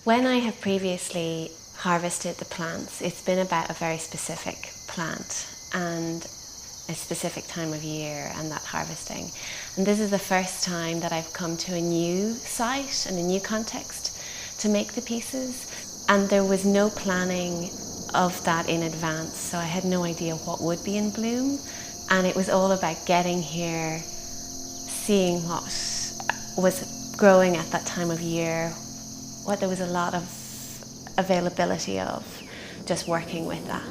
When I have previously harvested the plants, it's been about a very specific plant and a specific time of year and that harvesting. And this is the first time that I've come to a new site and a new context to make the pieces. And there was no planning of that in advance, so I had no idea what would be in bloom. And it was all about getting here, seeing what was growing at that time of year, what there was a lot of availability of, just working with that.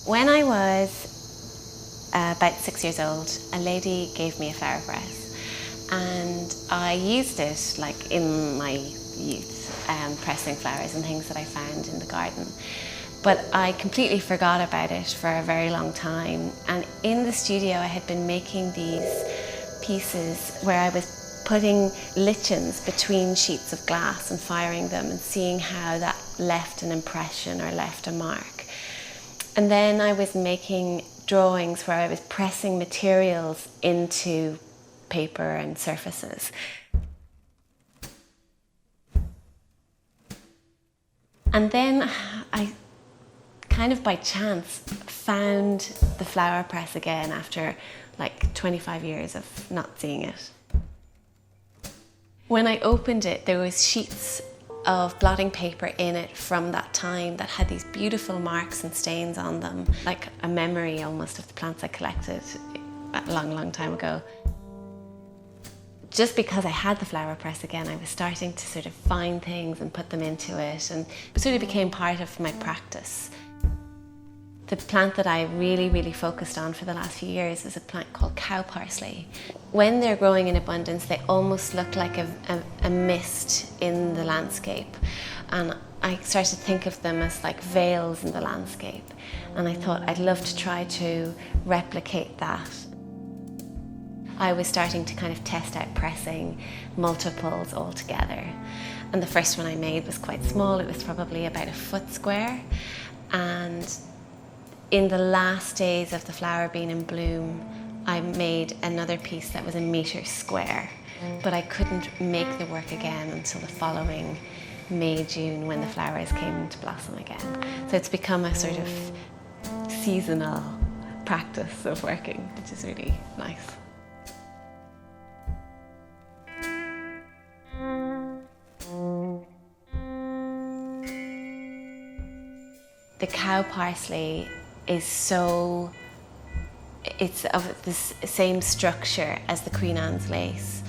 When I was about 6 years old, a lady gave me a flower press, and I used it like in my youth, pressing flowers and things that I found in the garden. But I completely forgot about it for a very long time. And in the studio I had been making these pieces where I was putting lichens between sheets of glass and firing them and seeing how that left an impression or left a mark. And then I was making drawings where I was pressing materials into paper and surfaces. And then I kind of by chance found the flower press again after like 25 years of not seeing it. When I opened it, there was sheets of blotting paper in it from that time that had these beautiful marks and stains on them, like a memory almost of the plants I collected a long, long time ago. Just because I had the flower press again, I was starting to sort of find things and put them into it, and it sort of became part of my practice. The plant that I really focused on for the last few years is a plant called cow parsley. When they're growing in abundance, they almost look like a mist in the landscape. And I started to think of them as like veils in the landscape. And I thought I'd love to try to replicate that. I was starting to kind of test out pressing multiples all together. And the first one I made was quite small. It was probably about a foot square. And in the last days of the flower being in bloom, I made another piece that was a metre square, but I couldn't make the work again until the following May, June, when the flowers came into blossom again. So it's become a sort of seasonal practice of working, which is really nice. The cow parsley is it's of the same structure as the Queen Anne's lace,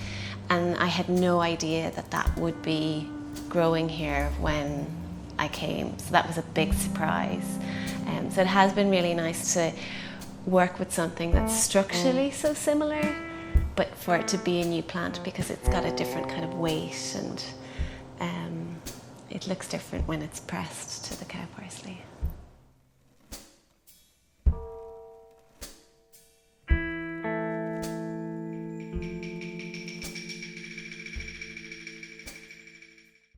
and I had no idea that that would be growing here when I came, so that was a big surprise. So it has been really nice to work with something that's structurally so similar, but for it to be a new plant because it's got a different kind of weight, and it looks different when it's pressed to the cow parsley.